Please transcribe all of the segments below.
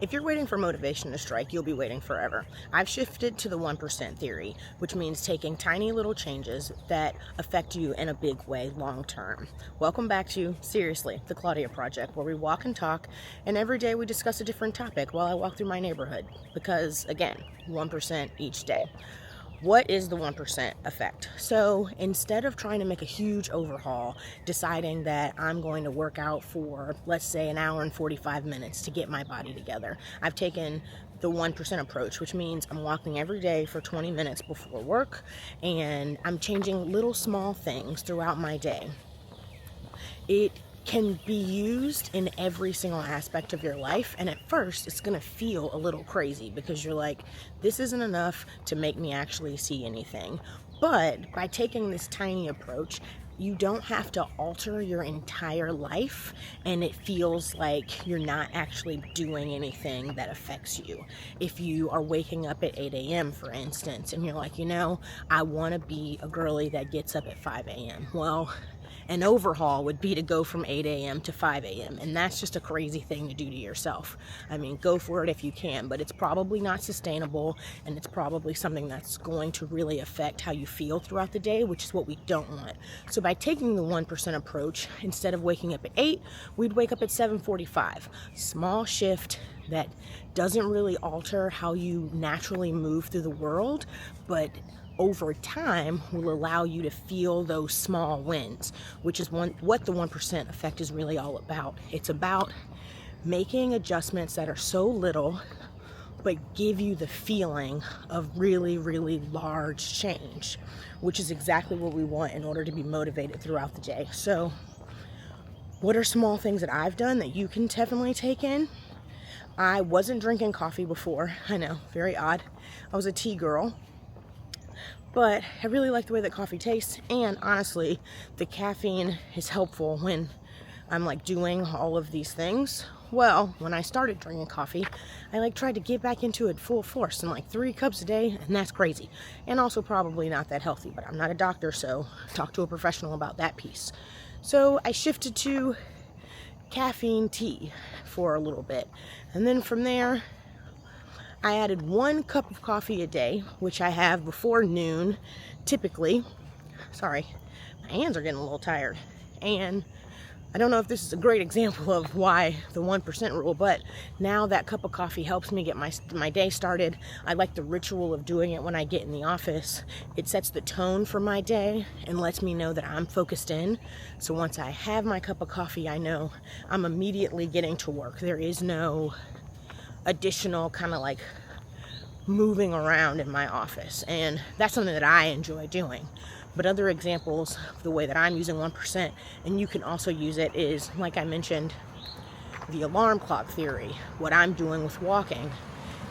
If you're waiting for motivation to strike, you'll be waiting forever. I've shifted to the 1% theory, which means taking tiny little changes that affect you in a big way long term. Welcome back to, seriously, the Claudia Project, where we walk and talk, and every day we discuss a different topic while I walk through my neighborhood. Because, again, 1% each day. What is the 1% effect? So instead of trying to make a huge overhaul, deciding that I'm going to work out for, let's say, an hour and 45 minutes to get my body together, I've taken the 1% approach, which means I'm walking every day for 20 minutes before work, and I'm changing little small things throughout my day. It can be used in every single aspect of your life, and at first it's going to feel a little crazy because you're like, this isn't enough to make me actually see anything. But by taking this tiny approach, you don't have to alter your entire life, and it feels like you're not actually doing anything that affects you. If you are waking up at 8 a.m., for instance, and you're like, I want to be a girly that gets up at 5 a.m. Well, an overhaul would be to go from 8 a.m. to 5 a.m. And that's just a crazy thing to do to yourself. I mean, go for it if you can, but it's probably not sustainable, and it's probably something that's going to really affect how you feel throughout the day, which is what we don't want. So by taking the 1% approach, instead of waking up at 8, we'd wake up at 7:45. Small shift that doesn't really alter how you naturally move through the world, but over time will allow you to feel those small wins, which is what the 1% effect is really all about. It's about making adjustments that are so little but give you the feeling of really, really large change, which is exactly what we want in order to be motivated throughout the day. So what are small things that I've done that you can definitely take in? I wasn't drinking coffee before. I know, very odd. I was a tea girl. But I really like the way that coffee tastes, and honestly, the caffeine is helpful when I'm doing all of these things. Well, when I started drinking coffee, I tried to get back into it full force and 3 cups a day, and that's crazy. And also probably not that healthy, but I'm not a doctor, so talk to a professional about that piece. So I shifted to caffeine tea for a little bit, and then from there, I added 1 cup of coffee a day, which I have before noon, typically. Sorry, my hands are getting a little tired. And I don't know if this is a great example of why the 1% rule, but now that cup of coffee helps me get my day started. I like the ritual of doing it when I get in the office. It sets the tone for my day and lets me know that I'm focused in. So once I have my cup of coffee, I know I'm immediately getting to work. There is no additional kind of moving around in my office, and that's something that I enjoy doing. But other examples of the way that I'm using 1%, and you can also use it, is like I mentioned, the alarm clock theory. What I'm doing with walking,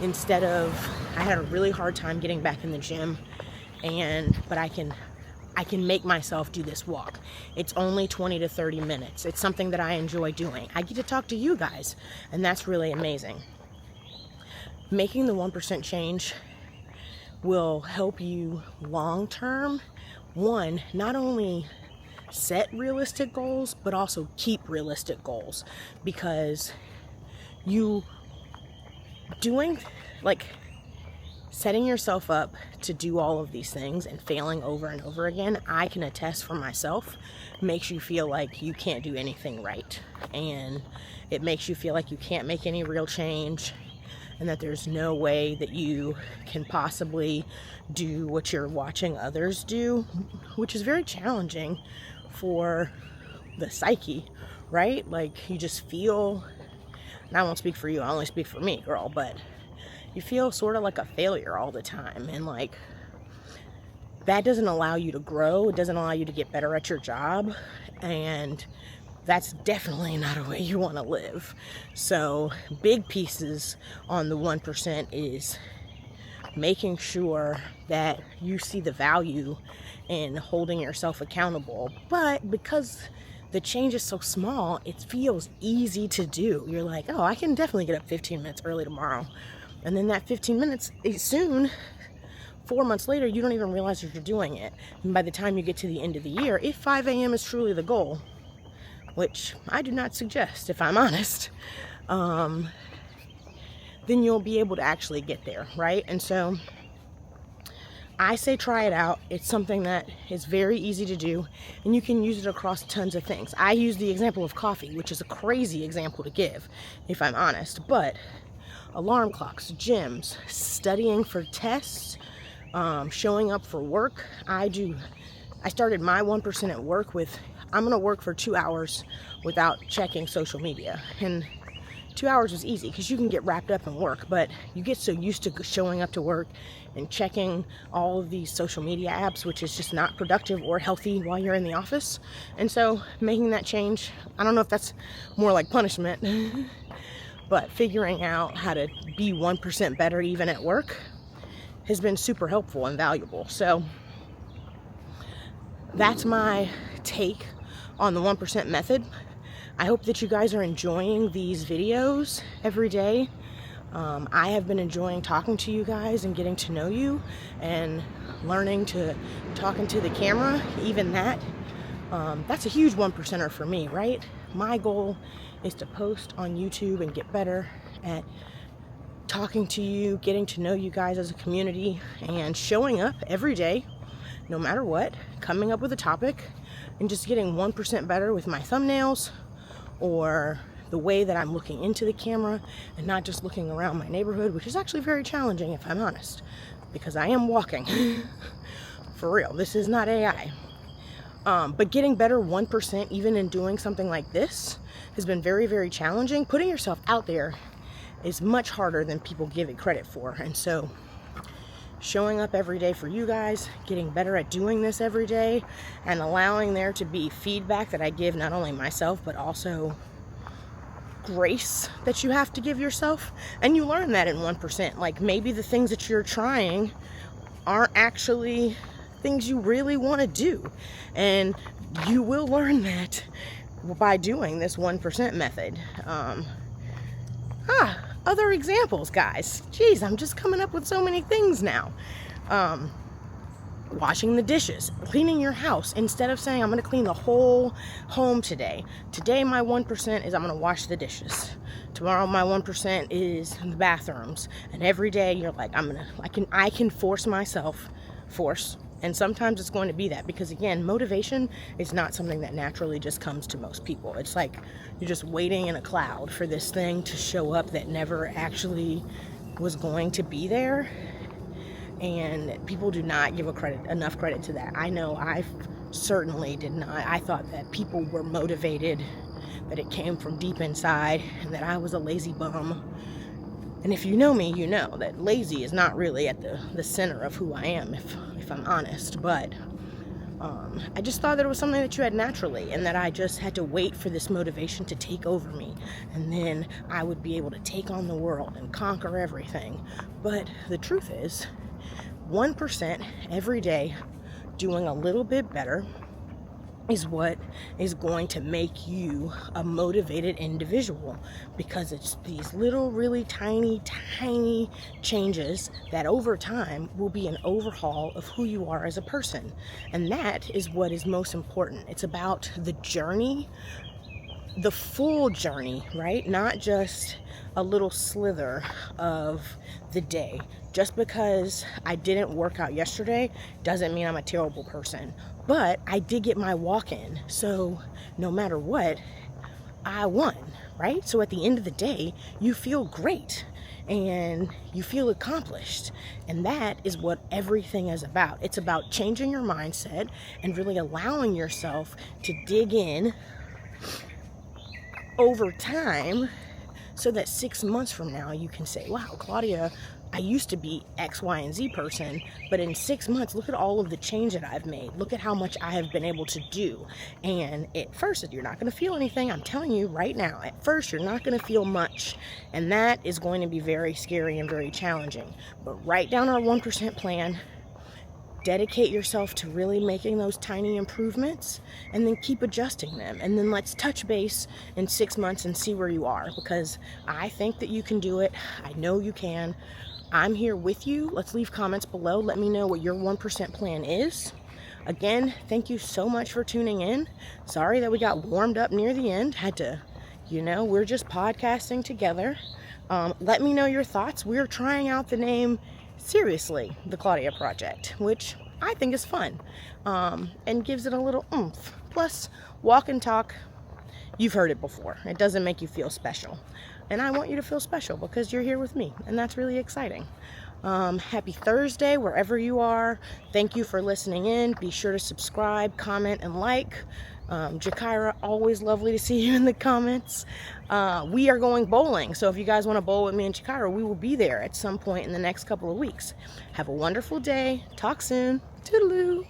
instead of, I had a really hard time getting back in the gym, but I can make myself do this walk. It's only 20 to 30 minutes. It's something that I enjoy doing. I get to talk to you guys, and that's really amazing. Making the 1% change will help you long term. One, not only set realistic goals, but also keep realistic goals, because you setting yourself up to do all of these things and failing over and over again, I can attest for myself, makes you feel like you can't do anything right, and it makes you feel like you can't make any real change, and that there's no way that you can possibly do what you're watching others do, which is very challenging for the psyche, right? You just feel, and I won't speak for you, I only speak for me, girl, but you feel sort of like a failure all the time, and that doesn't allow you to grow. It doesn't allow you to get better at your job, and that's definitely not a way you want to live. So big pieces on the 1% is making sure that you see the value in holding yourself accountable. But because the change is so small, it feels easy to do. You're like, oh, I can definitely get up 15 minutes early tomorrow. And then that 15 minutes, soon, 4 months later, you don't even realize that you're doing it. And by the time you get to the end of the year, if 5 a.m. is truly the goal, which I do not suggest, if I'm honest, then you'll be able to actually get there, right? And so I say try it out. It's something that is very easy to do, and you can use it across tons of things. I use the example of coffee, which is a crazy example to give, if I'm honest, but alarm clocks, gyms, studying for tests, showing up for work. I started my 1% at work with, I'm going to work for 2 hours without checking social media. And 2 hours was easy because you can get wrapped up in work, but you get so used to showing up to work and checking all of these social media apps, which is just not productive or healthy while you're in the office. And so making that change, I don't know if that's more like punishment, but figuring out how to be 1% better even at work has been super helpful and valuable. So that's my take on the 1% method. I hope that you guys are enjoying these videos every day. I have been enjoying talking to you guys and getting to know you and learning to talk into the camera. Even that's a huge 1%er for me, right? My goal is to post on YouTube and get better at talking to you, getting to know you guys as a community, and showing up every day, no matter what, coming up with a topic and just getting 1% better with my thumbnails or the way that I'm looking into the camera and not just looking around my neighborhood, which is actually very challenging if I'm honest, because I am walking. For real, this is not AI. But getting better 1% even in doing something like this has been very, very challenging. Putting yourself out there is much harder than people give it credit for. And so showing up every day for you guys, getting better at doing this every day, and allowing there to be feedback that I give not only myself, but also grace that you have to give yourself. And you learn that in 1%. Like, maybe the things that you're trying aren't actually things you really want to do. And you will learn that by doing this 1% method. Other examples, guys. Jeez, I'm just coming up with so many things now. Washing the dishes, cleaning your house. Instead of saying, I'm going to clean the whole home today. Today, my 1% is I'm going to wash the dishes. Tomorrow, my 1% is the bathrooms. And every day, you're like, I can force myself. And sometimes it's going to be that, because again, motivation is not something that naturally just comes to most people. It's like you're just waiting in a cloud for this thing to show up that never actually was going to be there. And people do not give enough credit to that. I know I certainly did not. I thought that people were motivated, that it came from deep inside, and that I was a lazy bum. And if you know me, you know that lazy is not really at the center of who I am, if I'm honest. But I just thought that it was something that you had naturally, and that I just had to wait for this motivation to take over me, and then I would be able to take on the world and conquer everything. But the truth is, 1% every day, doing a little bit better, is what is going to make you a motivated individual, because it's these little, really tiny changes that over time will be an overhaul of who you are as a person. And that is what is most important. It's about the journey, the full journey, right? Not just a little slither of the day. Just because I didn't work out yesterday doesn't mean I'm a terrible person. But I did get my walk in. So no matter what, I won, right? So at the end of the day, you feel great and you feel accomplished. And that is what everything is about. It's about changing your mindset and really allowing yourself to dig in over time, so that 6 months from now you can say, wow, Claudia, I used to be X, Y, and Z person, but in 6 months, look at all of the change that I've made. Look at how much I have been able to do. And at first, you're not going to feel anything. I'm telling you right now, at first, you're not going to feel much. And that is going to be very scary and very challenging. But write down our 1% plan. Dedicate yourself to really making those tiny improvements, and then keep adjusting them. And then let's touch base in 6 months and see where you are, because I think that you can do it. I know you can. I'm here with you. Let's leave comments below. Let me know what your 1% plan is. Again, thank you so much for tuning in. Sorry that we got warmed up near the end. Had to, we're just podcasting together. Let me know your thoughts. We're trying out the name Seriously, the Claudia Project, which I think is fun, and gives it a little oomph. Plus, walk and talk, you've heard it before. It doesn't make you feel special. And I want you to feel special because you're here with me, and that's really exciting. Happy Thursday, wherever you are. Thank you for listening in. Be sure to subscribe, comment, and like. Jakira, always lovely to see you in the comments. We are going bowling, so if you guys want to bowl with me and Jakira, we will be there at some point in the next couple of weeks. Have a wonderful day. Talk soon. Toodaloo.